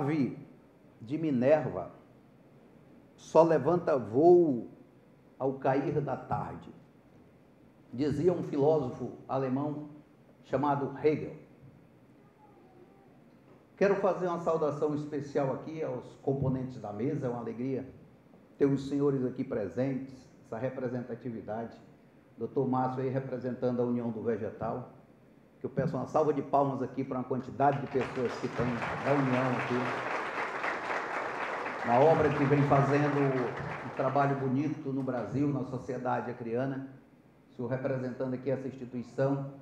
ave de Minerva só levanta voo ao cair da tarde, dizia um filósofo alemão chamado Hegel. Quero fazer uma saudação especial aqui aos componentes da mesa, é uma alegria ter os senhores aqui presentes, essa representatividade. Dr. Márcio aí representando a União do Vegetal, que eu peço uma salva de palmas aqui para uma quantidade de pessoas que tem da União aqui. Uma obra que vem fazendo um trabalho bonito no Brasil, na sociedade acriana. O senhor representando aqui essa instituição,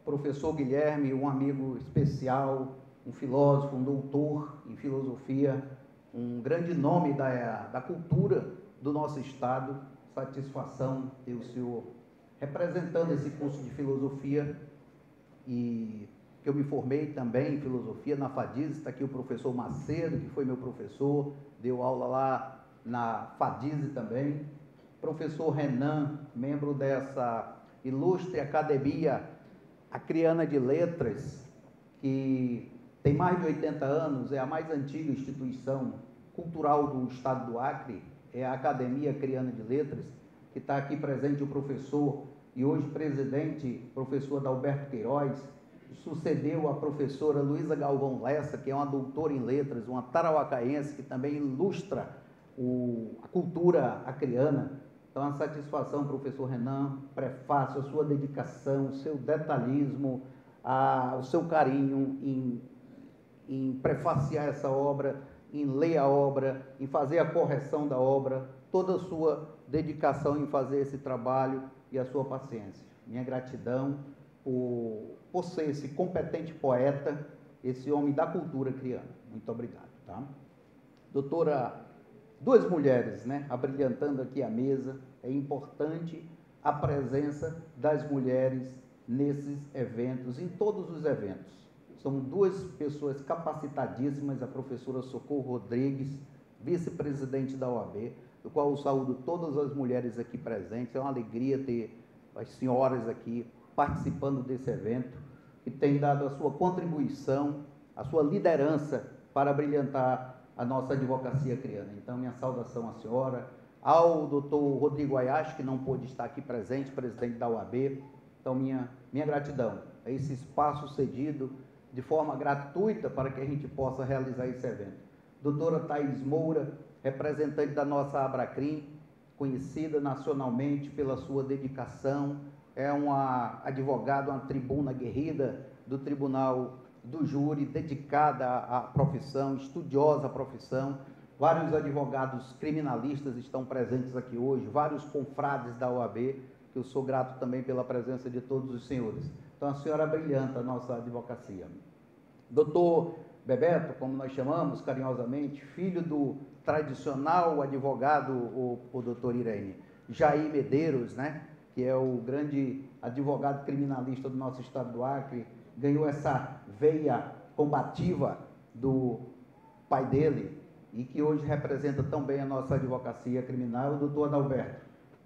professor Guilherme, um amigo especial, um filósofo, um doutor em filosofia, um grande nome da cultura do nosso estado. Satisfação ter o senhor representando esse curso de filosofia, e que eu me formei também em filosofia na FADIS. Está aqui o professor Macedo, que foi meu professor, deu aula lá na FADIS também. Professor Renan, membro dessa ilustre Academia Acriana de Letras, que tem mais de 80 anos, é a mais antiga instituição cultural do estado do Acre, é a Academia Acriana de Letras, que está aqui presente o professor e hoje presidente, professor Adalberto Queiroz, sucedeu a professora Luísa Galvão Lessa, que é uma doutora em letras, uma tarauacaense, que também ilustra a cultura acriana. Então, a satisfação, professor Renan, prefácio, a sua dedicação, o seu detalhismo, o seu carinho em prefaciar essa obra, em ler a obra, em fazer a correção da obra, toda a sua dedicação em fazer esse trabalho e a sua paciência. Minha gratidão por ser esse competente poeta, esse homem da cultura acriana. Muito obrigado. Tá? Doutora, duas mulheres, né, abrilhantando aqui a mesa. É importante a presença das mulheres nesses eventos, em todos os eventos. São duas pessoas capacitadíssimas, a professora Socorro Rodrigues, vice-presidente da OAB, do qual eu saúdo todas as mulheres aqui presentes. É uma alegria ter as senhoras aqui participando desse evento, que tem dado a sua contribuição, a sua liderança para brilhantar a nossa advocacia acriana. Então, minha saudação à senhora, ao doutor Rodrigo Ayashi, que não pôde estar aqui presente, presidente da OAB. Então, minha gratidão a esse espaço cedido de forma gratuita para que a gente possa realizar esse evento. Doutora Thaís Moura, representante da nossa Abracrim, conhecida nacionalmente pela sua dedicação, é uma advogada, uma tribuna aguerrida do Tribunal do Júri, dedicada à profissão, estudiosa à profissão. Vários advogados criminalistas estão presentes aqui hoje, vários confrades da OAB, que eu sou grato também pela presença de todos os senhores. Então, a senhora brilhanta a nossa advocacia. Doutor Bebeto, como nós chamamos carinhosamente, filho do tradicional advogado, o doutor Irene, Jair Medeiros, né, que é o grande advogado criminalista do nosso estado do Acre, ganhou essa veia combativa do pai dele e que hoje representa tão bem a nossa advocacia criminal, o doutor Adalberto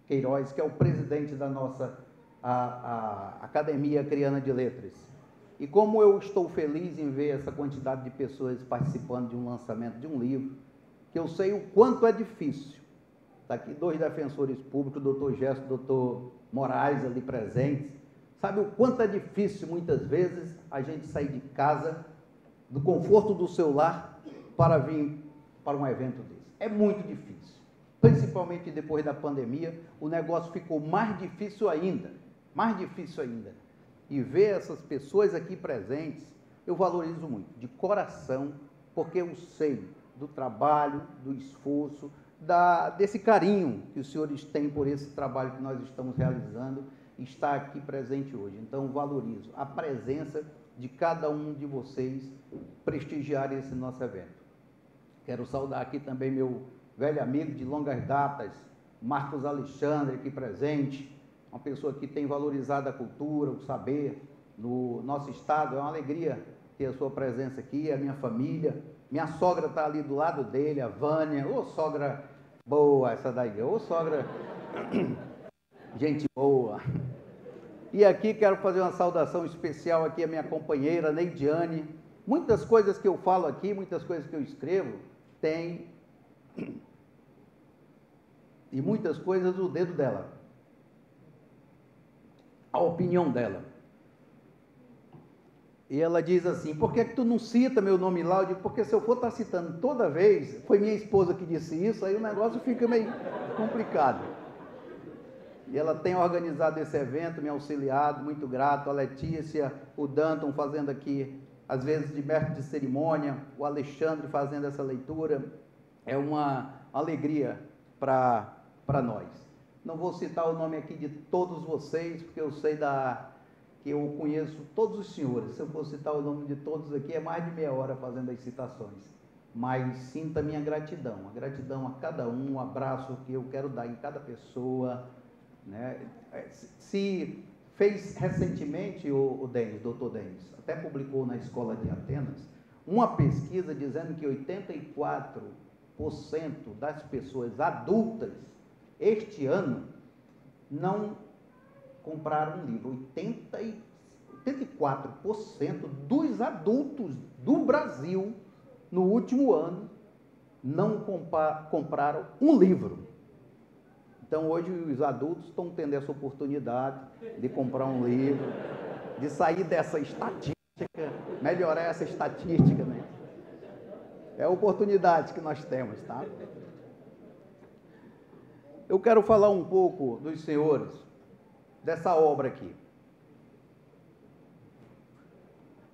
Queiroz, que é o presidente da nossa a Academia Acriana de Letras. E como eu estou feliz em ver essa quantidade de pessoas participando de um lançamento de um livro, que eu sei o quanto é difícil. Está aqui dois defensores públicos, o doutor Gesto e o doutor Moraes ali presentes. Sabe o quanto é difícil, muitas vezes, a gente sair de casa, do conforto do seu lar, para vir para um evento desse. É muito difícil. Principalmente depois da pandemia, o negócio ficou mais difícil ainda. Mais difícil ainda. E ver essas pessoas aqui presentes, eu valorizo muito, de coração, porque eu sei do trabalho, do esforço, desse carinho que os senhores têm por esse trabalho que nós estamos realizando e está aqui presente hoje. Então, valorizo a presença de cada um de vocês prestigiar esse nosso evento. Quero saudar aqui também meu velho amigo de longas datas, Marcos Alexandre, aqui presente, uma pessoa que tem valorizado a cultura, o saber no nosso estado. É uma alegria ter a sua presença aqui, a minha família. Minha sogra está ali do lado dele, a Vânia. Ô, sogra boa essa daí, ô, sogra gente boa. E aqui quero fazer uma saudação especial aqui à minha companheira Neidiane, Muitas coisas que eu falo aqui, muitas coisas que eu escrevo, tem, e muitas coisas o dedo dela, a opinião dela. E ela diz assim, por que tu não cita meu nome lá? Eu digo, porque se eu for estar citando toda vez, foi minha esposa que disse isso, aí o negócio fica meio complicado. E ela tem organizado esse evento, me auxiliado, muito grato, a Letícia, o Danton fazendo aqui, às vezes de mestre de cerimônia, o Alexandre fazendo essa leitura, é uma alegria para nós. Não vou citar o nome aqui de todos vocês, porque eu sei que eu conheço todos os senhores. Se eu for citar o nome de todos aqui, é mais de meia hora fazendo as citações. Mas sinta a minha gratidão, a gratidão a cada um, um abraço que eu quero dar em cada pessoa, né? Se fez recentemente o Denis, doutor Denis, até publicou na Escola de Atenas, uma pesquisa dizendo que 84% das pessoas adultas este ano não compraram um livro. 84% dos adultos do Brasil no último ano não compraram um livro. Então, hoje, os adultos estão tendo essa oportunidade de comprar um livro, de sair dessa estatística, melhorar essa estatística, né? É a oportunidade que nós temos, tá? Eu quero falar um pouco dos senhores, dessa obra aqui.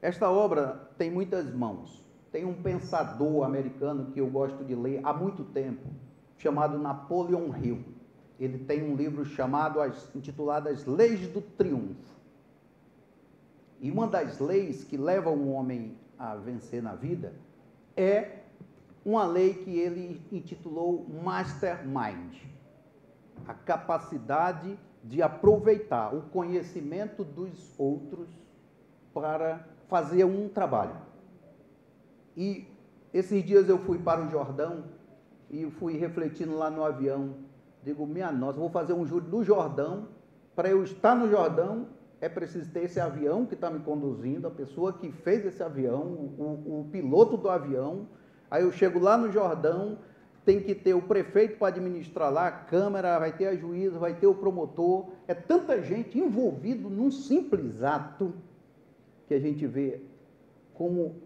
Esta obra tem muitas mãos. Tem um pensador americano que eu gosto de ler há muito tempo, chamado Napoleon Hill. Ele tem um livro intitulado As Leis do Triunfo. E uma das leis que leva um homem a vencer na vida é uma lei que ele intitulou Mastermind. A capacidade de aproveitar o conhecimento dos outros para fazer um trabalho. E esses dias eu fui para o Jordão e fui refletindo lá no avião. Digo, minha nossa, vou fazer um júri do Jordão. Para eu estar no Jordão, é preciso ter esse avião que está me conduzindo, a pessoa que fez esse avião, o piloto do avião. Aí eu chego lá no Jordão, tem que ter o prefeito para administrar lá, a Câmara, vai ter a juíza, vai ter o promotor. É tanta gente envolvida num simples ato que a gente vê como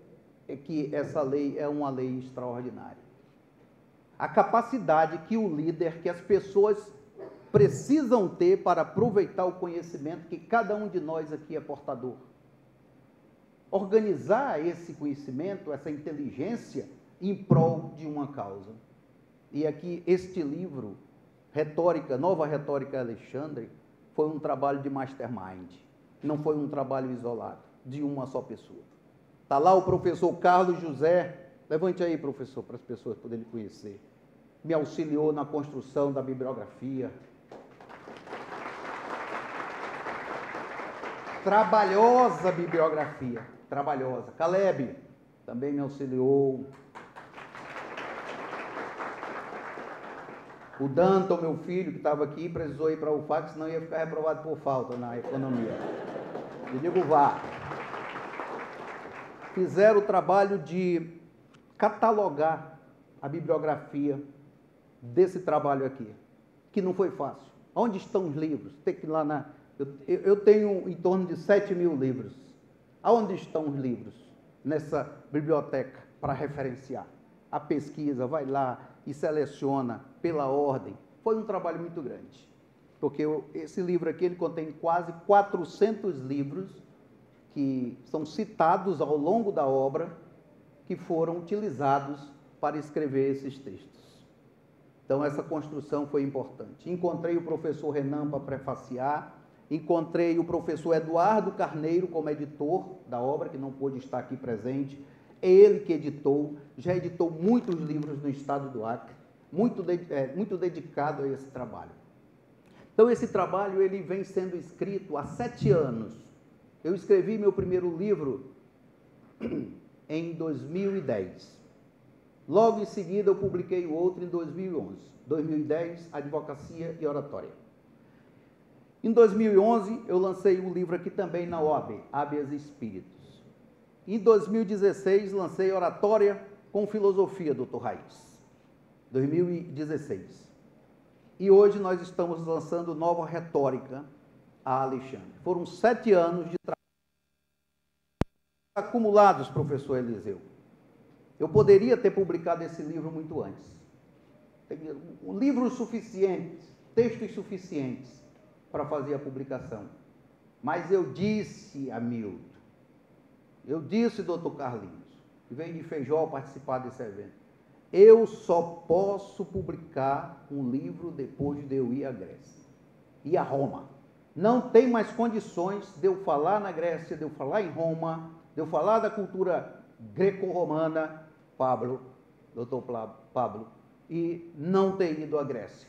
é que essa lei é uma lei extraordinária. A capacidade que o líder, que as pessoas precisam ter para aproveitar o conhecimento que cada um de nós aqui é portador. Organizar esse conhecimento, essa inteligência, em prol de uma causa. E aqui, este livro, Nova Retórica Alexandre, foi um trabalho de mastermind. Não foi um trabalho isolado, de uma só pessoa. Está lá o professor Carlos José. Levante aí, professor, para as pessoas poderem conhecer. Me auxiliou na construção da bibliografia. Trabalhosa bibliografia, trabalhosa. Caleb também me auxiliou. O Danton, meu filho, que estava aqui, precisou ir para o UFAC, senão ia ficar reprovado por falta na economia. Eu digo, vá. Fizeram o trabalho de catalogar a bibliografia desse trabalho aqui, que não foi fácil. Onde estão os livros? Tem que ir lá na... Eu tenho em torno de 7.000 livros. Aonde estão os livros? Nessa biblioteca, para referenciar. A pesquisa vai lá e seleciona pela ordem. Foi um trabalho muito grande, porque esse livro aqui, ele contém quase 400 livros que são citados ao longo da obra, que foram utilizados para escrever esses textos. Então, essa construção foi importante. Encontrei o professor Renan para prefaciar, encontrei o professor Eduardo Carneiro como editor da obra, que não pôde estar aqui presente. É ele que editou, já editou muitos livros no estado do Acre, muito dedicado a esse trabalho. Então, esse trabalho ele vem sendo escrito há 7 anos. Eu escrevi meu primeiro livro em 2010. Logo em seguida, eu publiquei o outro em 2011. 2010, Advocacia e Oratória. Em 2011, eu lancei um livro aqui também na OAB, Habeas Spiritus. Em 2016, lancei Oratória com Filosofia, Dr. Raiz. 2016. E hoje nós estamos lançando Nova Retórica a Alexandre. Foram 7 anos de trabalho acumulados, professor Eliseu. Eu poderia ter publicado esse livro muito antes. Livros suficientes, textos suficientes para fazer a publicação. Mas eu disse a Milton, eu disse, doutor Carlinhos, que veio de Feijó participar desse evento, eu só posso publicar um livro depois de eu ir à Grécia e a Roma. Não tem mais condições de eu falar na Grécia, de eu falar em Roma, de eu falar da cultura greco-romana, doutor Pablo, e não ter ido à Grécia.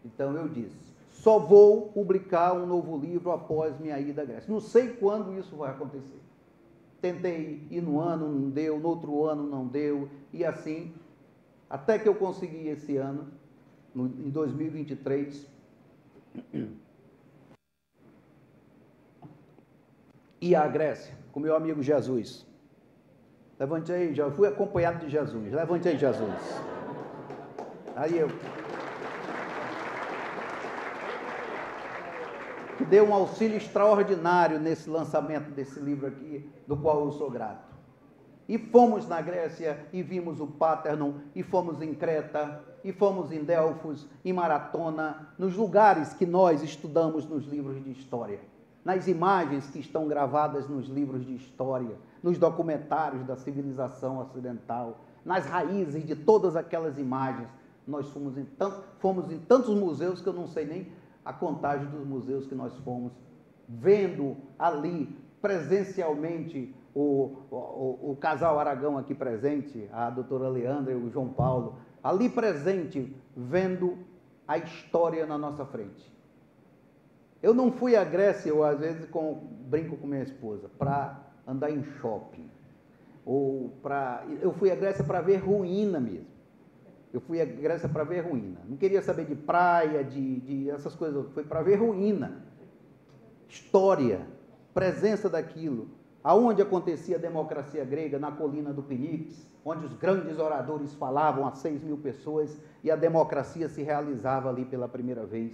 Então eu disse, só vou publicar um novo livro após minha ida à Grécia. Não sei quando isso vai acontecer. Tentei ir no ano, não deu, no outro ano não deu, e assim, até que eu consegui esse ano, em 2023, ir à Grécia com meu amigo Jesus. Levante aí, já fui acompanhado de Jesus. Levante aí, Jesus. Aí eu que deu um auxílio extraordinário nesse lançamento desse livro aqui, do qual eu sou grato. E fomos na Grécia, e vimos o Parthenon, e fomos em Creta, e fomos em Delfos, em Maratona, nos lugares que nós estudamos nos livros de história, nas imagens que estão gravadas nos livros de história, nos documentários da civilização ocidental, nas raízes de todas aquelas imagens. Nós fomos em tantos museus que eu não sei nem a contagem dos museus que nós fomos, vendo ali presencialmente o casal Aragão aqui presente, a doutora Leandra e o João Paulo, ali presente, vendo a história na nossa frente. Eu não fui à Grécia, eu às vezes brinco com minha esposa, para andar em shopping, eu fui à Grécia para ver ruína mesmo. Eu fui à Grécia para ver ruína. Não queria saber de praia, de essas coisas. Foi para ver ruína. História, presença daquilo. Aonde acontecia a democracia grega, na colina do Pinix, onde os grandes oradores falavam a 6.000 pessoas e a democracia se realizava ali pela primeira vez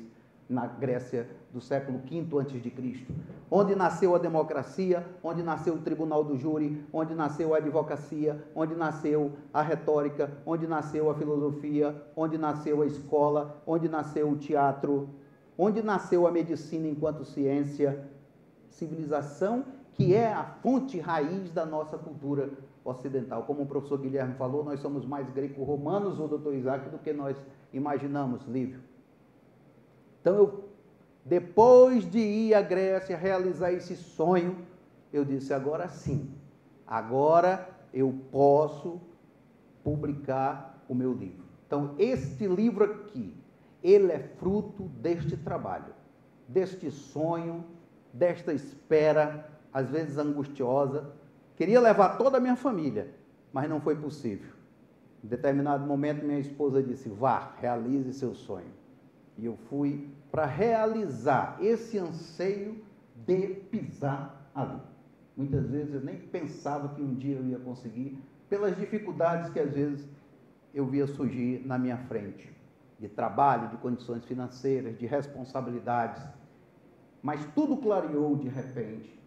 na Grécia do século V a.C., onde nasceu a democracia, onde nasceu o tribunal do júri, onde nasceu a advocacia, onde nasceu a retórica, onde nasceu a filosofia, onde nasceu a escola, onde nasceu o teatro, onde nasceu a medicina enquanto ciência, civilização que é a fonte raiz da nossa cultura ocidental. Como o professor Guilherme falou, nós somos mais greco-romanos, o doutor Isaac, do que nós imaginamos, Lívio. Então, depois de ir à Grécia, realizar esse sonho, eu disse, agora sim, agora eu posso publicar o meu livro. Então, este livro aqui, ele é fruto deste trabalho, deste sonho, desta espera, às vezes angustiosa. Queria levar toda a minha família, mas não foi possível. Em determinado momento, minha esposa disse, vá, realize seu sonho. E eu fui para realizar esse anseio de pisar ali. Muitas vezes eu nem pensava que um dia eu ia conseguir, pelas dificuldades que às vezes eu via surgir na minha frente, de trabalho, de condições financeiras, de responsabilidades. Mas tudo clareou de repente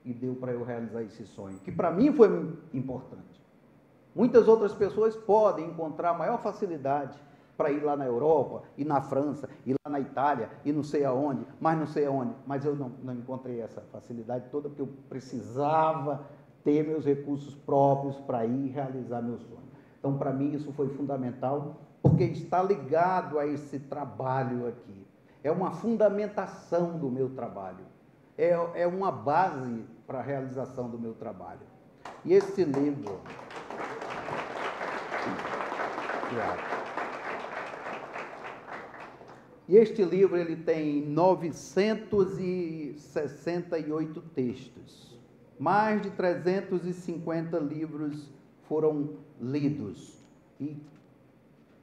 e deu para eu realizar esse sonho, que para mim foi importante. Muitas outras pessoas podem encontrar maior facilidade para ir lá na Europa, e na França, e lá na Itália, e não sei aonde, mas eu não encontrei essa facilidade toda, porque eu precisava ter meus recursos próprios para ir realizar meu sonho. Então, para mim, isso foi fundamental, porque está ligado a esse trabalho aqui. É uma fundamentação do meu trabalho, é uma base para a realização do meu trabalho. E esse livro... E este livro, ele tem 968 textos. Mais de 350 livros foram lidos e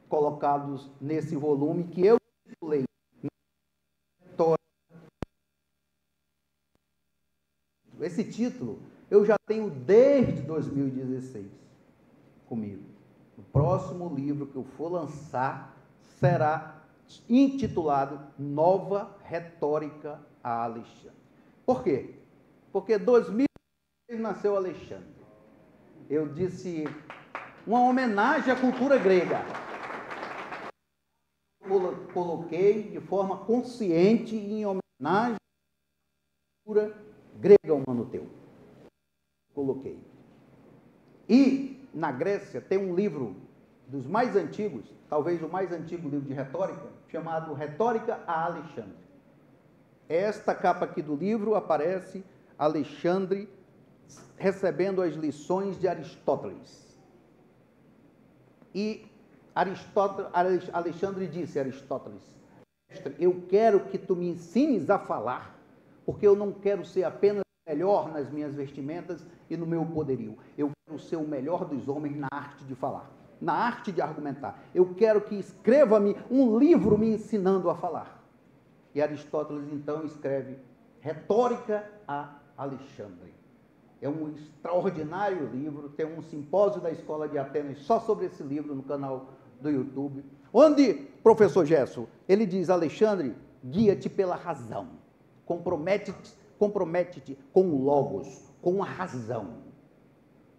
colocados nesse volume que eu titulei. Esse título eu já tenho desde 2016 comigo. O próximo livro que eu for lançar será intitulado Nova Retórica a Alexandre. Por quê? Porque 2016 nasceu Alexandre. Eu disse, uma homenagem à cultura grega. Coloquei de forma consciente em homenagem à cultura grega, Humanoteu. Coloquei. E na Grécia tem um livro dos mais antigos, talvez o mais antigo livro de retórica, chamado Retórica a Alexandre. Esta capa aqui do livro aparece Alexandre recebendo as lições de Aristóteles. E Alexandre disse a Aristóteles: mestre, eu quero que tu me ensines a falar, porque eu não quero ser apenas o melhor nas minhas vestimentas e no meu poderio. Eu quero ser o melhor dos homens na arte de falar, na arte de argumentar. Eu quero que escreva-me um livro me ensinando a falar. E Aristóteles, então, escreve Retórica a Alexandre. É um extraordinário livro, tem um simpósio da Escola de Atenas só sobre esse livro no canal do YouTube, onde, professor Gesso, ele diz: Alexandre, guia-te pela razão, compromete-te com o logos, com a razão.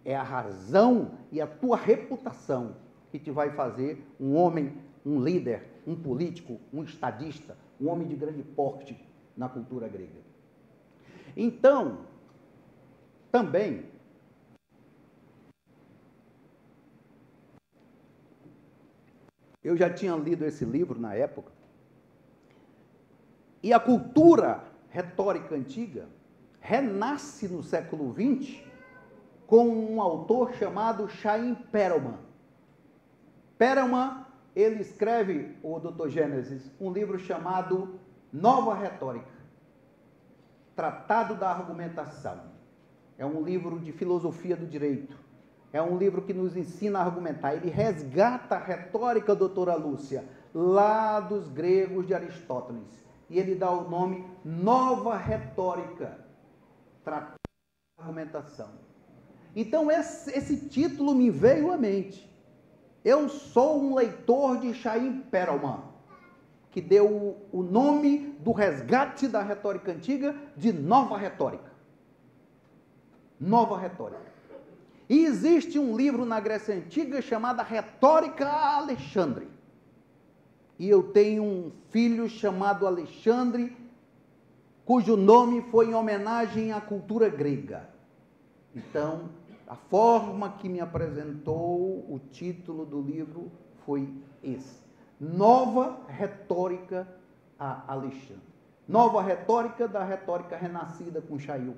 É a razão e a tua reputação que te vai fazer um homem, um líder, um político, um estadista, um homem de grande porte na cultura grega. Então, também, eu já tinha lido esse livro na época, e a cultura retórica antiga renasce no século XX com um autor chamado Chaim Perelman. Perelman, ele escreve, o Dr. Gênesis, um livro chamado Nova Retórica, Tratado da Argumentação. É um livro de filosofia do direito. É um livro que nos ensina a argumentar. Ele resgata a retórica, doutora Lúcia, lá dos gregos de Aristóteles. E ele dá o nome Nova Retórica, Tratado da Argumentação. Então, esse título me veio à mente. Eu sou um leitor de Chaim Perelman, que deu o nome do resgate da retórica antiga de Nova Retórica. Nova Retórica. E existe um livro na Grécia Antiga chamado Retórica a Alexandre. E eu tenho um filho chamado Alexandre, cujo nome foi em homenagem à cultura grega. Então, a forma que me apresentou o título do livro foi esse: Nova Retórica a Alexandre. Nova retórica da retórica renascida com Chaim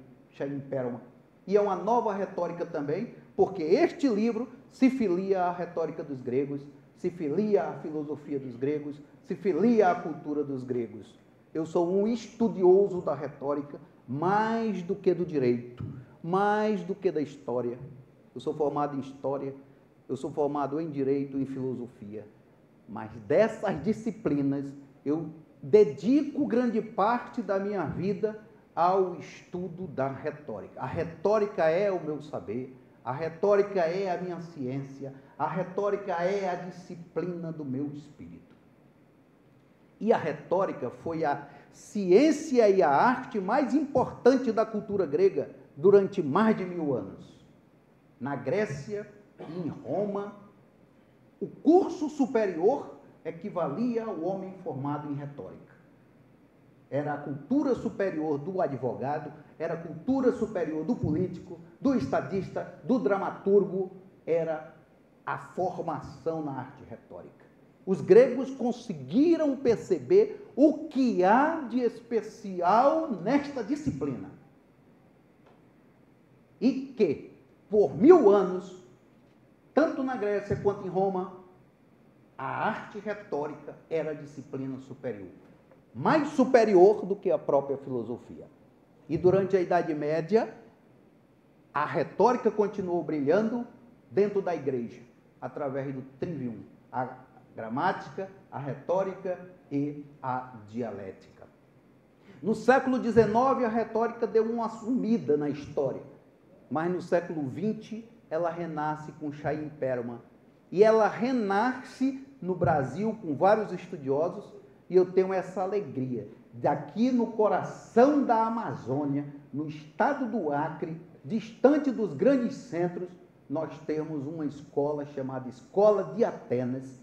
Perelman. E é uma nova retórica também, porque este livro se filia à retórica dos gregos, se filia à filosofia dos gregos, se filia à cultura dos gregos. Eu sou um estudioso da retórica, mais do que do direito, mais do que da história. Eu sou formado em história, eu sou formado em direito, em filosofia. Mas dessas disciplinas, eu dedico grande parte da minha vida ao estudo da retórica. A retórica é o meu saber, a retórica é a minha ciência, a retórica é a disciplina do meu espírito. E a retórica foi a ciência e a arte mais importante da cultura grega durante mais de 1000 anos. Na Grécia e em Roma, o curso superior equivalia ao homem formado em retórica. Era a cultura superior do advogado, era a cultura superior do político, do estadista, do dramaturgo, era a formação na arte retórica. Os gregos conseguiram perceber o que há de especial nesta disciplina. E que, por 1000 anos, tanto na Grécia quanto em Roma, a arte retórica era a disciplina superior. Mais superior do que a própria filosofia. E durante a Idade Média, a retórica continuou brilhando dentro da igreja, através do trivium, a gramática, a retórica e a dialética. No século XIX, a retórica deu uma sumida na história. mas no século XX ela renasce com Chaim Perman. E ela renasce no Brasil com vários estudiosos, e eu tenho essa alegria de aqui no coração da Amazônia, no estado do Acre, distante dos grandes centros, nós temos uma escola chamada Escola de Atenas,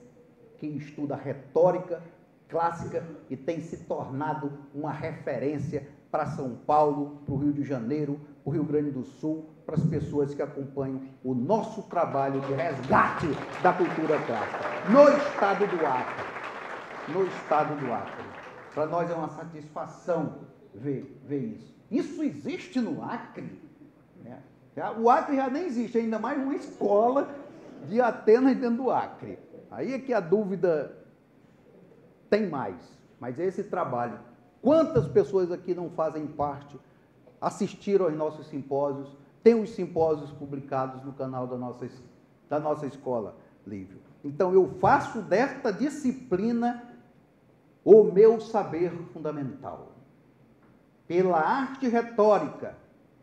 que estuda retórica clássica e tem se tornado uma referência para São Paulo, para o Rio de Janeiro, para o Rio Grande do Sul, para as pessoas que acompanham o nosso trabalho de resgate da cultura clássica, no estado do Acre. No estado do Acre. Para nós é uma satisfação ver isso. Isso existe no Acre, né? O Acre já nem existe, ainda mais uma escola de Atenas dentro do Acre. Aí é que a dúvida tem mais, mas esse trabalho, quantas pessoas aqui não fazem parte, assistiram aos nossos simpósios, tem os simpósios publicados no canal da nossa escola, Lívio. Então, eu faço desta disciplina o meu saber fundamental. Pela arte retórica,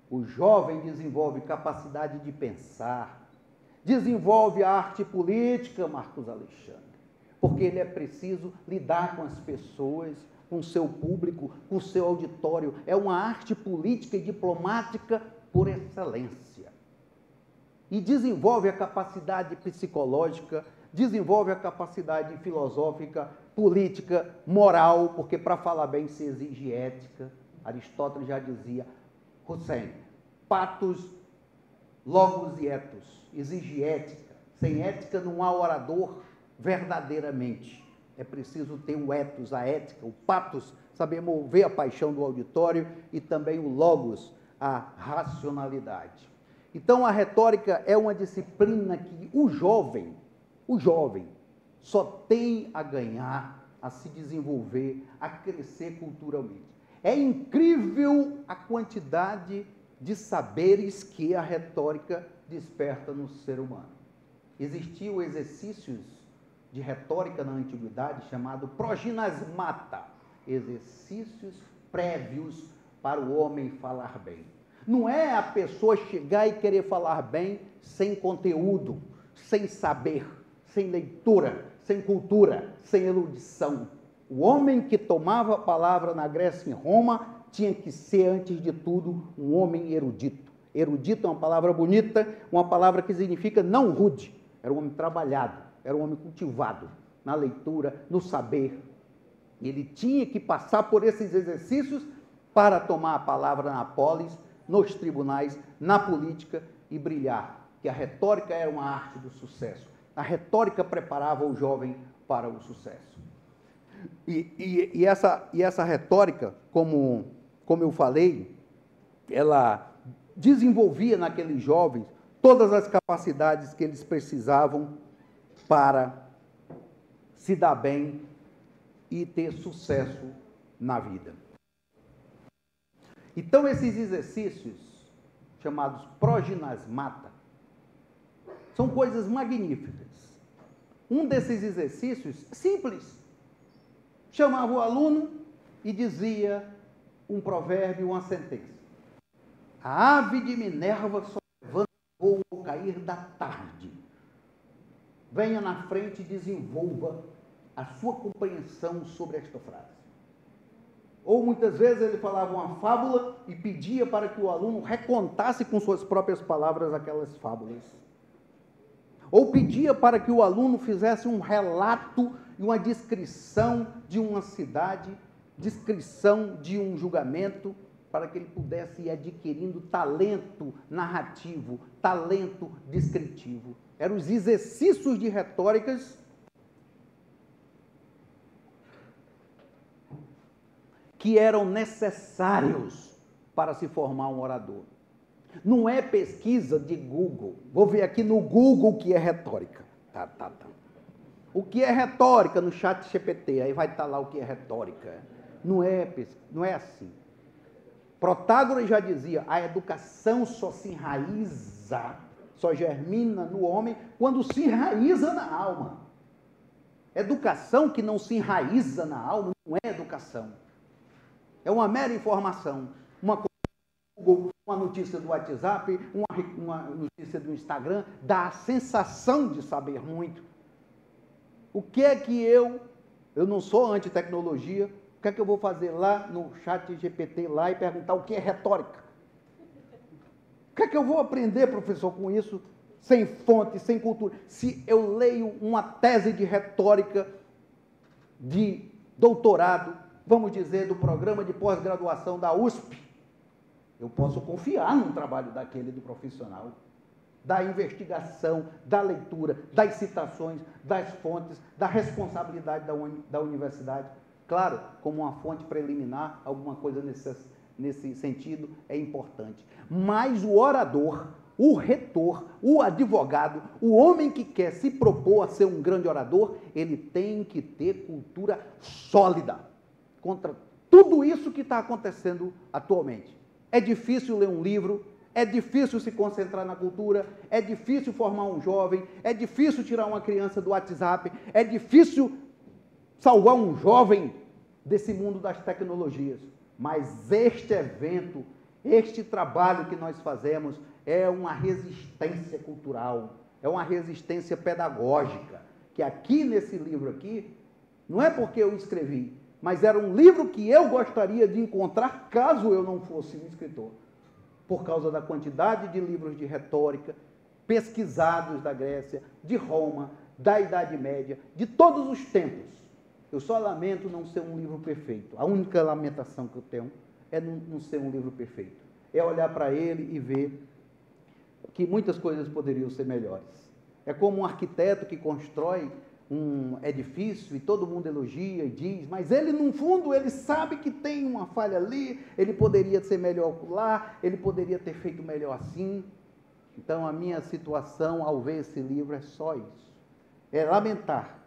o jovem desenvolve capacidade de pensar, desenvolve a arte política, Marcos Alexandre, porque ele é preciso lidar com as pessoas, com o seu público, com o seu auditório. É uma arte política e diplomática por excelência. E desenvolve a capacidade psicológica, desenvolve a capacidade filosófica, política, moral, porque para falar bem se exige ética. Aristóteles já dizia, Hussein, patos, logos e ethos, exige ética. Sem ética não há orador verdadeiramente. É preciso ter o ethos, a ética, o patos, saber mover a paixão do auditório, e também o logos, a racionalidade. Então, a retórica é uma disciplina que o jovem só tem a ganhar, a se desenvolver, a crescer culturalmente. É incrível a quantidade de saberes que a retórica desperta no ser humano. Existiam exercícios de retórica na antiguidade chamado proginasmata, exercícios prévios para o homem falar bem. Não é a pessoa chegar e querer falar bem sem conteúdo, sem saber, sem leitura, sem cultura, sem erudição. O homem que tomava a palavra na Grécia e em Roma tinha que ser, antes de tudo, um homem erudito. Erudito é uma palavra bonita, uma palavra que significa não rude. Era um homem trabalhado, era um homem cultivado na leitura, no saber. Ele tinha que passar por esses exercícios para tomar a palavra na polis, nos tribunais, na política e brilhar. Que a retórica era uma arte do sucesso. A retórica preparava o jovem para o sucesso. E essa retórica, como eu falei, ela desenvolvia naqueles jovens todas as capacidades que eles precisavam para se dar bem e ter sucesso na vida. Então, esses exercícios, chamados proginasmata, são coisas magníficas. Um desses exercícios, simples, chamava o aluno e dizia um provérbio, uma sentença. A ave de Minerva só levanta voo ao cair da tarde. Venha na frente e desenvolva a sua compreensão sobre esta frase. Ou muitas vezes ele falava uma fábula e pedia para que o aluno recontasse com suas próprias palavras aquelas fábulas. Ou pedia para que o aluno fizesse um relato e uma descrição de uma cidade, descrição de um julgamento, para que ele pudesse ir adquirindo talento narrativo, talento descritivo. Eram os exercícios de retóricas que eram necessários para se formar um orador. Não é pesquisa de Google. Vou ver aqui no Google o que é retórica. O que é retórica no chat GPT? Aí vai estar lá o que é retórica. Não é assim. Protágoras já dizia, a educação só se enraiza, só germina no homem quando se enraiza na alma. Educação que não se enraiza na alma não é educação. É uma mera informação. Uma coisa Google, uma notícia do WhatsApp, uma notícia do Instagram, dá a sensação de saber muito. O que é que eu não sou anti-tecnologia, o que é que eu vou fazer lá no chat GPT lá e perguntar o que é retórica? O que é que eu vou aprender, professor, com isso, sem fonte, sem cultura? Se eu leio uma tese de retórica de doutorado, vamos dizer, do programa de pós-graduação da USP, eu posso confiar no trabalho daquele do profissional, da investigação, da leitura, das citações, das fontes, da responsabilidade da universidade. Claro, como uma fonte preliminar, alguma coisa nesse sentido é importante. Mas o orador, o retor, o advogado, o homem que quer se propor a ser um grande orador, ele tem que ter cultura sólida contra tudo isso que está acontecendo atualmente. É difícil ler um livro, é difícil se concentrar na cultura, é difícil formar um jovem, é difícil tirar uma criança do WhatsApp, é difícil salvar um jovem desse mundo das tecnologias. Mas este evento, este trabalho que nós fazemos é uma resistência cultural, é uma resistência pedagógica, que aqui nesse livro aqui, não é porque eu escrevi, mas era um livro que eu gostaria de encontrar caso eu não fosse um escritor, por causa da quantidade de livros de retórica pesquisados da Grécia, de Roma, da Idade Média, de todos os tempos. Eu só lamento não ser um livro perfeito. A única lamentação que eu tenho é não ser um livro perfeito. É olhar para ele e ver que muitas coisas poderiam ser melhores. É como um arquiteto que constrói um edifício e todo mundo elogia e diz, mas ele, no fundo, ele sabe que tem uma falha ali, ele poderia ser melhor lá, ele poderia ter feito melhor assim. Então, a minha situação ao ver esse livro é só isso. É lamentar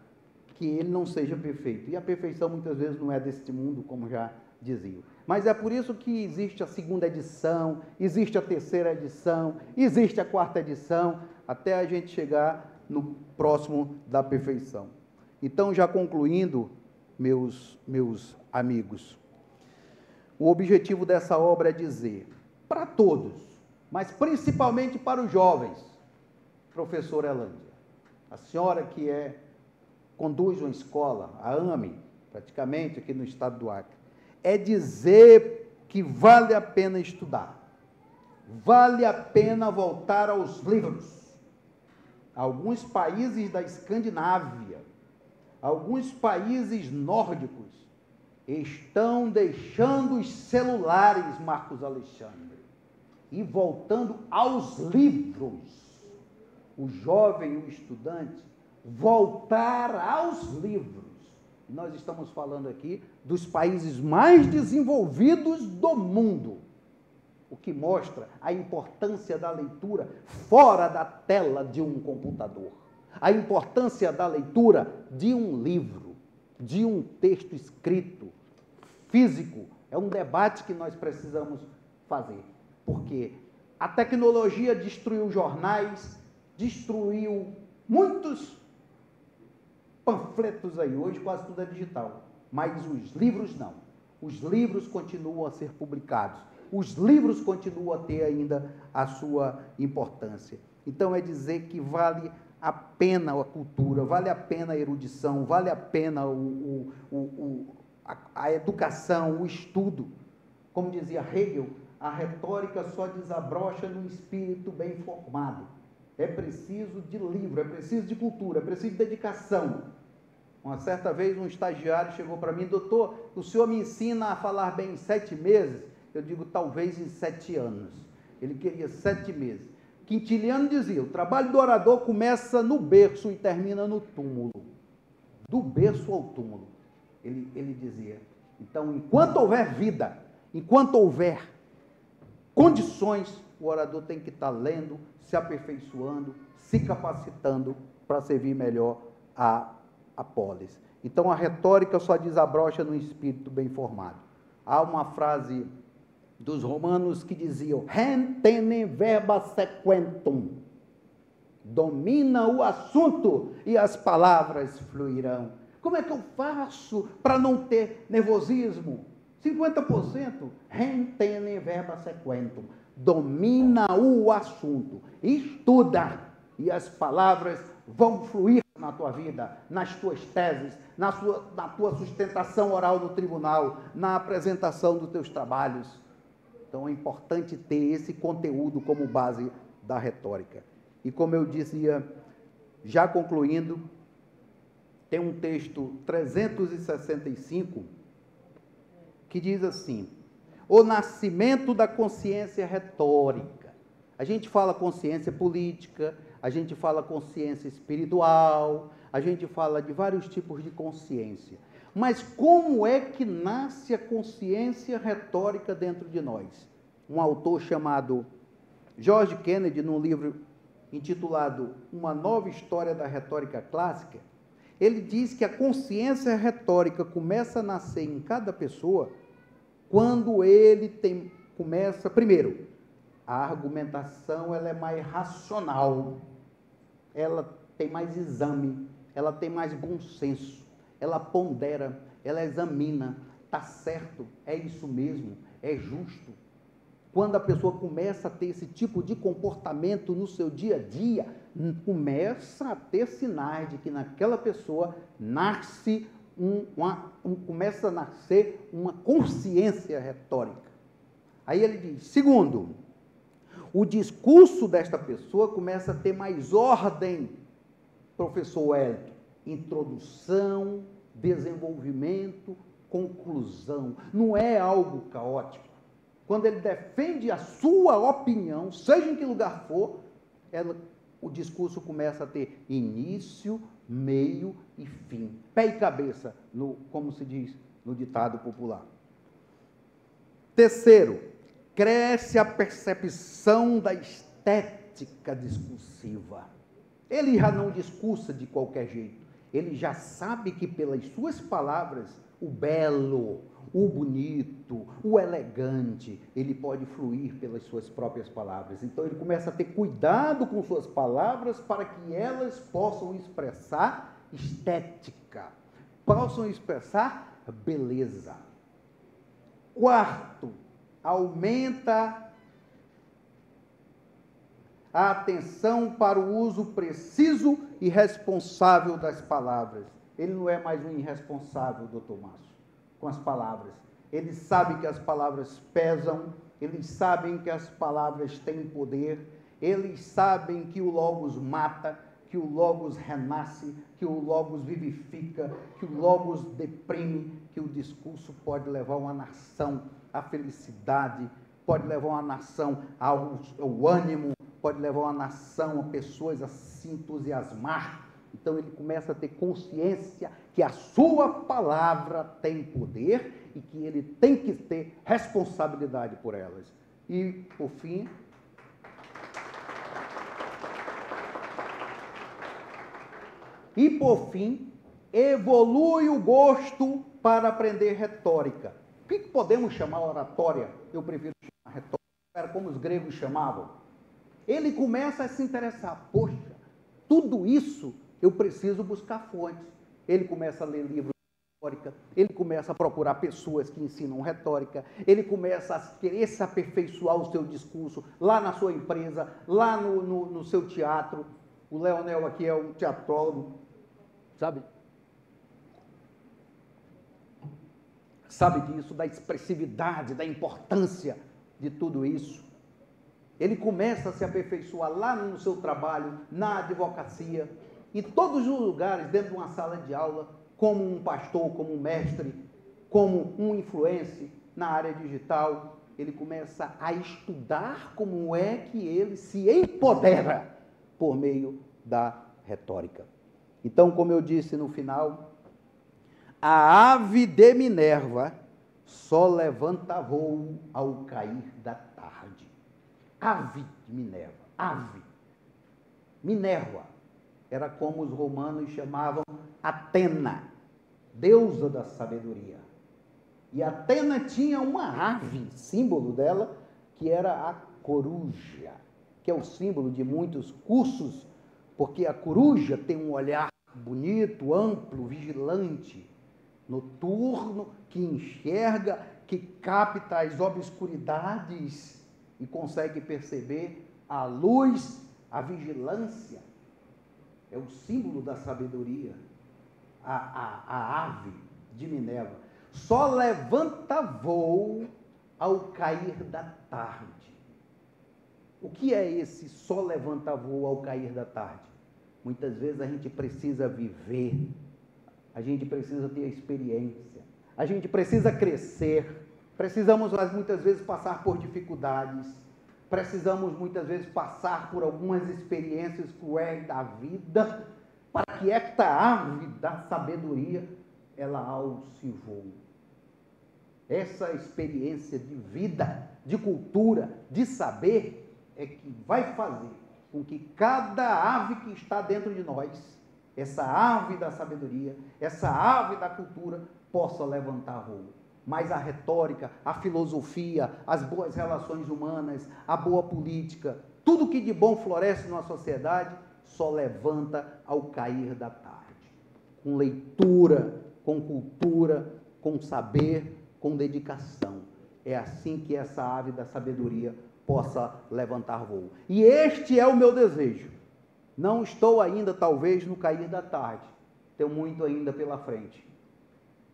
que ele não seja perfeito. E a perfeição, muitas vezes, não é deste mundo, como já diziam. Mas é por isso que existe a segunda edição, existe a terceira edição, existe a quarta edição, até a gente chegar no próximo da perfeição. Então, já concluindo, meus amigos, o objetivo dessa obra é dizer, para todos, mas principalmente para os jovens, professora Elândia, a senhora que conduz uma escola, a AME, praticamente aqui no estado do Acre, é dizer que vale a pena estudar, vale a pena voltar aos livros. Alguns países da Escandinávia, alguns países nórdicos, estão deixando os celulares, Marcos Alexandre, e voltando aos livros. O jovem, o estudante, voltar aos livros. Nós estamos falando aqui dos países mais desenvolvidos do mundo, o que mostra a importância da leitura fora da tela de um computador, a importância da leitura de um livro, de um texto escrito, físico. É um debate que nós precisamos fazer, porque a tecnologia destruiu jornais, destruiu muitos panfletos aí, hoje quase tudo é digital, mas os livros não. Os livros continuam a ser publicados, os livros continuam a ter ainda a sua importância. Então, é dizer que vale a pena a cultura, vale a pena a erudição, vale a pena a educação, o estudo. Como dizia Hegel, a retórica só desabrocha num espírito bem formado. É preciso de livro, é preciso de cultura, é preciso de dedicação. Uma certa vez um estagiário chegou para mim, doutor, o senhor me ensina a falar bem em 7 meses? Eu digo, talvez em 7 anos. Ele queria 7 meses. Quintiliano dizia, o trabalho do orador começa no berço e termina no túmulo. Do berço ao túmulo. Ele dizia. Então, enquanto houver vida, enquanto houver condições, o orador tem que estar lendo, se aperfeiçoando, se capacitando para servir melhor a polis. Então, a retórica só desabrocha no espírito bem formado. Há uma frase dos romanos que diziam, rem verba sequentum, domina o assunto e as palavras fluirão. Como é que eu faço para não ter nervosismo? 50% retene verba sequentum. Domina o assunto, estuda, e as palavras vão fluir na tua vida, nas tuas teses, na tua sustentação oral no tribunal, na apresentação dos teus trabalhos. Então é importante ter esse conteúdo como base da retórica. E como eu dizia, já concluindo, tem um texto 365 que diz assim: o nascimento da consciência retórica. A gente fala consciência política, a gente fala consciência espiritual, a gente fala de vários tipos de consciência. Mas como é que nasce a consciência retórica dentro de nós? Um autor chamado George Kennedy, num livro intitulado Uma Nova História da Retórica Clássica, ele diz que a consciência retórica começa a nascer em cada pessoa quando ele começa, primeiro, a argumentação ela é mais racional, ela tem mais exame, ela tem mais bom senso, ela pondera, ela examina, está certo, é isso mesmo, é justo. Quando a pessoa começa a ter esse tipo de comportamento no seu dia a dia, começa a ter sinais de que naquela pessoa nasce começa a nascer uma consciência retórica. Aí ele diz, segundo, o discurso desta pessoa começa a ter mais ordem, professor Wellington, introdução, desenvolvimento, conclusão, não é algo caótico. Quando ele defende a sua opinião, seja em que lugar for, o discurso começa a ter início, meio e fim. Pé e cabeça, como se diz no ditado popular. Terceiro, cresce a percepção da estética discursiva. Ele já não discursa de qualquer jeito. Ele já sabe que pelas suas palavras, o belo, o bonito, o elegante, ele pode fluir pelas suas próprias palavras. Então, ele começa a ter cuidado com suas palavras para que elas possam expressar estética, possam expressar beleza. Quarto, aumenta a atenção para o uso preciso e responsável das palavras. Ele não é mais um irresponsável, doutor Márcio, com as palavras. Eles sabem que as palavras pesam, eles sabem que as palavras têm poder, eles sabem que o Logos mata, que o Logos renasce, que o Logos vivifica, que o Logos deprime, que o discurso pode levar uma nação à felicidade, pode levar uma nação ao ânimo, pode levar uma nação, a pessoas a se entusiasmar. Então ele começa a ter consciência que a sua palavra tem poder e que ele tem que ter responsabilidade por elas. E, por fim, evolui o gosto para aprender retórica. O que podemos chamar oratória? Eu prefiro chamar retórica, era como os gregos chamavam. Ele começa a se interessar, poxa, tudo isso eu preciso buscar fontes. Ele começa a ler livros de retórica, ele começa a procurar pessoas que ensinam retórica, ele começa a querer se aperfeiçoar o seu discurso lá na sua empresa, lá no seu teatro. O Leonel aqui é um teatrólogo, sabe disso, da expressividade, da importância de tudo isso. Ele começa a se aperfeiçoar lá no seu trabalho, na advocacia, em todos os lugares, dentro de uma sala de aula, como um pastor, como um mestre, como um influencer na área digital. Ele começa a estudar como é que ele se empodera por meio da retórica. Então, como eu disse no final, a ave de Minerva só levanta voo ao cair da tarde. Ave de Minerva, ave. Minerva era como os romanos chamavam Atena, deusa da sabedoria. E Atena tinha uma ave, símbolo dela, que era a coruja, que é o símbolo de muitos cursos, porque a coruja tem um olhar bonito, amplo, vigilante, noturno, que enxerga que capta as obscuridades e consegue perceber a luz, a vigilância. É o símbolo da sabedoria. A ave de Minerva só levanta voo ao cair da tarde. O que é esse só levanta voo ao cair da tarde? Muitas vezes a gente precisa viver, a gente precisa ter experiência, a gente precisa crescer, precisamos muitas vezes passar por dificuldades, precisamos muitas vezes passar por algumas experiências cruéis da vida, para que esta árvore da sabedoria, ela alce voo. Essa experiência de vida, de cultura, de saber, é que vai fazer com que cada ave que está dentro de nós, essa ave da sabedoria, essa ave da cultura, possa levantar voo. Mas a retórica, a filosofia, as boas relações humanas, a boa política, tudo que de bom floresce numa sociedade, só levanta ao cair da tarde. Com leitura, com cultura, com saber, com dedicação. É assim que essa ave da sabedoria possa levantar voo. E este é o meu desejo. Não estou ainda, talvez, no cair da tarde. Tenho muito ainda pela frente.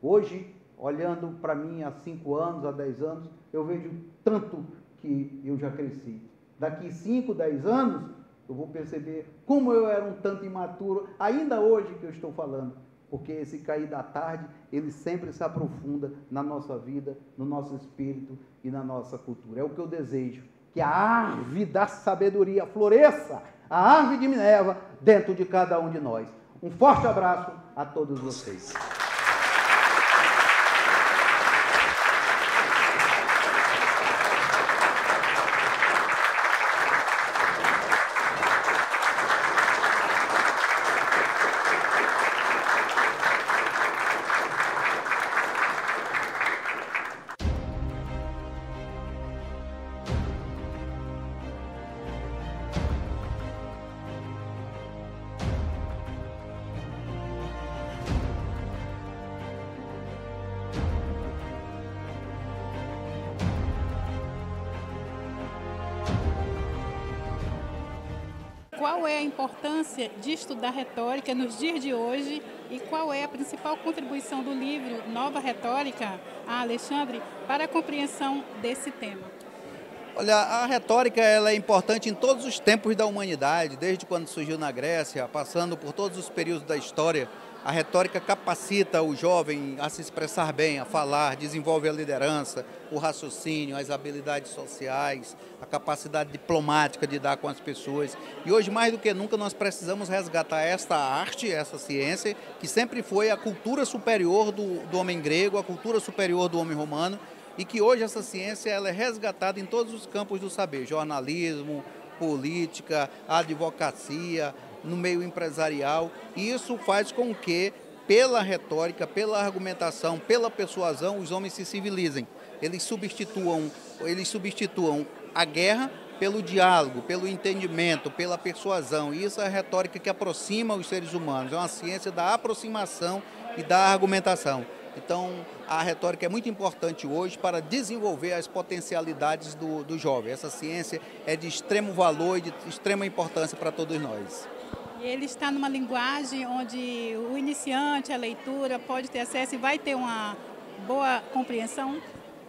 Hoje, olhando para mim há 5 anos, há 10 anos, eu vejo tanto que eu já cresci. Daqui 5, 10 anos, eu vou perceber como eu era um tanto imaturo, ainda hoje que eu estou falando, porque esse cair da tarde, ele sempre se aprofunda na nossa vida, no nosso espírito e na nossa cultura. É o que eu desejo, que a árvore da sabedoria floresça, a árvore de Minerva, dentro de cada um de nós. Um forte abraço a todos vocês. Qual é a importância de estudar retórica nos dias de hoje e qual é a principal contribuição do livro Nova Retórica, a Alexandre, para a compreensão desse tema? Olha, a retórica ela é importante em todos os tempos da humanidade, desde quando surgiu na Grécia, passando por todos os períodos da história. A retórica capacita o jovem a se expressar bem, a falar, desenvolve a liderança, o raciocínio, as habilidades sociais, a capacidade diplomática de lidar com as pessoas. E hoje, mais do que nunca, nós precisamos resgatar esta arte, essa ciência, que sempre foi a cultura superior do homem grego, a cultura superior do homem romano, e que hoje essa ciência ela é resgatada em todos os campos do saber, jornalismo, política, advocacia, no meio empresarial, e isso faz com que, pela retórica, pela argumentação, pela persuasão, os homens se civilizem. Eles substituam a guerra pelo diálogo, pelo entendimento, pela persuasão, e isso é a retórica que aproxima os seres humanos, é uma ciência da aproximação e da argumentação. Então, a retórica é muito importante hoje para desenvolver as potencialidades do jovem. Essa ciência é de extremo valor e de extrema importância para todos nós. E ele está numa linguagem onde o iniciante, a leitura, pode ter acesso e vai ter uma boa compreensão?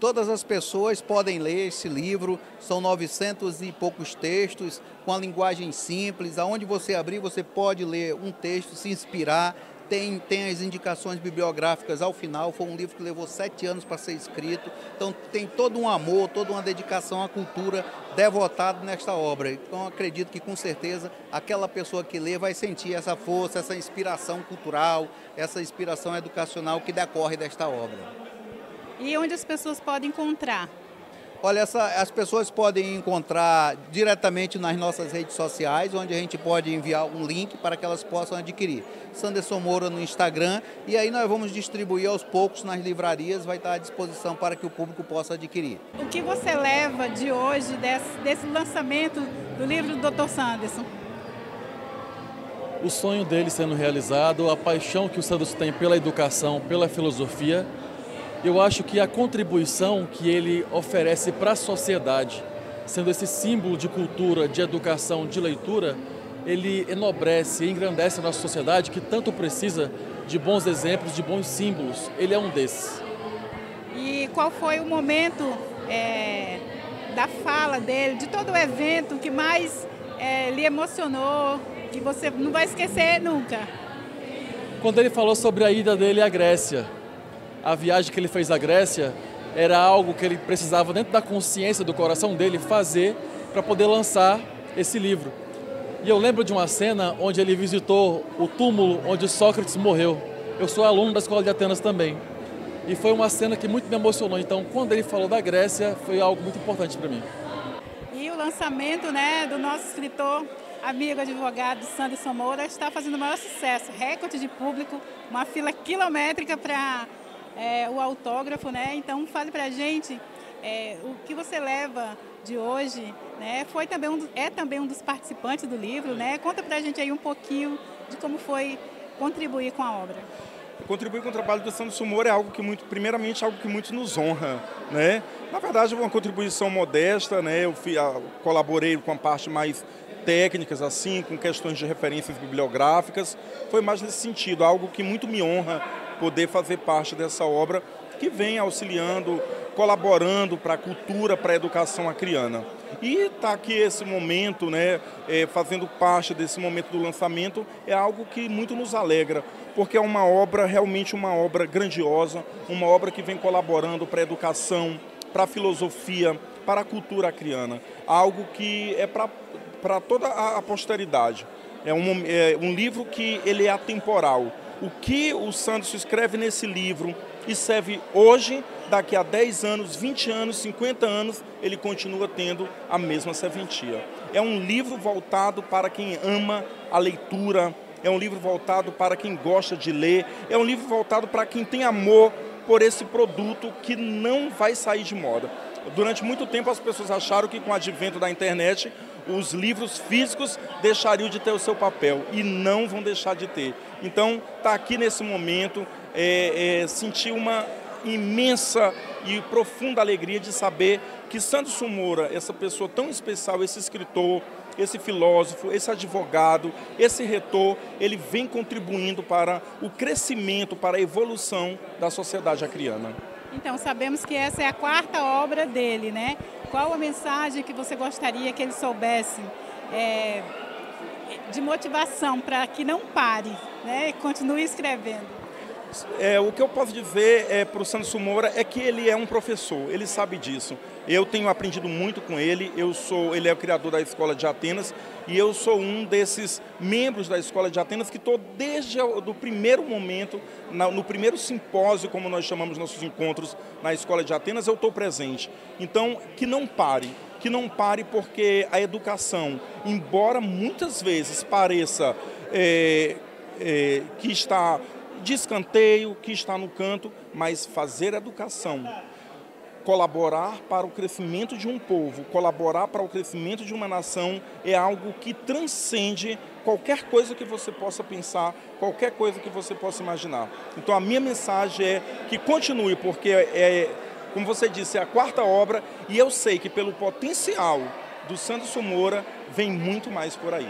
Todas as pessoas podem ler esse livro, são 900 e poucos textos, com a linguagem simples, aonde você abrir você pode ler um texto, se inspirar, tem as indicações bibliográficas ao final, foi um livro que levou 7 anos para ser escrito, então tem todo um amor, toda uma dedicação à cultura devotado nesta obra. Então acredito que com certeza aquela pessoa que lê vai sentir essa força, essa inspiração cultural, essa inspiração educacional que decorre desta obra. E onde as pessoas podem encontrar? Olha, as pessoas podem encontrar diretamente nas nossas redes sociais, onde a gente pode enviar um link para que elas possam adquirir. Sanderson Moura no Instagram, e aí nós vamos distribuir aos poucos nas livrarias, vai estar à disposição para que o público possa adquirir. O que você leva de hoje, desse lançamento do livro do Dr. Sanderson? O sonho dele sendo realizado, a paixão que o Sanderson tem pela educação, pela filosofia, Eu acho que a contribuição que ele oferece para a sociedade, sendo esse símbolo de cultura, de educação, de leitura, ele enobrece e engrandece a nossa sociedade que tanto precisa de bons exemplos, de bons símbolos. Ele é um desses. E qual foi o momento da fala dele, de todo o evento que mais lhe emocionou, que você não vai esquecer nunca? Quando ele falou sobre a ida dele à Grécia, a viagem que ele fez à Grécia era algo que ele precisava, dentro da consciência do coração dele, fazer para poder lançar esse livro. E eu lembro de uma cena onde ele visitou o túmulo onde Sócrates morreu. Eu sou aluno da Escola de Atenas também. E foi uma cena que muito me emocionou. Então, quando ele falou da Grécia, foi algo muito importante para mim. E o lançamento, né, do nosso escritor, amigo advogado Sanderson Moura, está fazendo o maior sucesso. Recorde de público, uma fila quilométrica para o autógrafo, né? Então, fale para a gente o que você leva de hoje, né? É também um dos participantes do livro, né? Conta para a gente aí um pouquinho de como foi contribuir com a obra. Contribuir com o trabalho do Sanderson Moura é algo que primeiramente, algo que muito nos honra, né? Na verdade, uma contribuição modesta, né? Eu colaborei com a parte mais técnicas, assim, com questões de referências bibliográficas. Foi mais nesse sentido, algo que muito me honra poder fazer parte dessa obra que vem auxiliando, colaborando para a cultura, para a educação acriana. E está aqui esse momento, né, fazendo parte desse momento do lançamento, é algo que muito nos alegra, porque é uma obra, realmente uma obra grandiosa, uma obra que vem colaborando para a educação, para a filosofia, para a cultura acriana. Algo que é para toda a posteridade. É um livro que ele é atemporal. O que o Sanderson escreve nesse livro e serve hoje, daqui a 10 anos, 20 anos, 50 anos, ele continua tendo a mesma serventia. É um livro voltado para quem ama a leitura, é um livro voltado para quem gosta de ler, é um livro voltado para quem tem amor por esse produto que não vai sair de moda. Durante muito tempo as pessoas acharam que com o advento da internet os livros físicos deixariam de ter o seu papel e não vão deixar de ter. Então, está aqui nesse momento, sentir uma imensa e profunda alegria de saber que Sanderson Moura, essa pessoa tão especial, esse escritor, esse filósofo, esse advogado, esse reitor, ele vem contribuindo para o crescimento, para a evolução da sociedade acriana. Então, sabemos que essa é a 4ª obra dele, né? Qual a mensagem que você gostaria que ele soubesse de motivação para que não pare, né? E continue escrevendo? O que eu posso dizer para o Sanderson Moura é que ele é um professor, ele sabe disso. Eu tenho aprendido muito com ele, ele é o criador da Escola de Atenas e eu sou um desses membros da Escola de Atenas que estou desde o primeiro momento, no primeiro simpósio, como nós chamamos nossos encontros na Escola de Atenas, eu estou presente. Então, que não pare porque a educação, embora muitas vezes pareça que está de escanteio, que está no canto, mas fazer educação, colaborar para o crescimento de um povo, colaborar para o crescimento de uma nação é algo que transcende qualquer coisa que você possa pensar, qualquer coisa que você possa imaginar. Então a minha mensagem é que continue, porque como você disse, é a 4ª obra e eu sei que pelo potencial do Sanderson Moura vem muito mais por aí.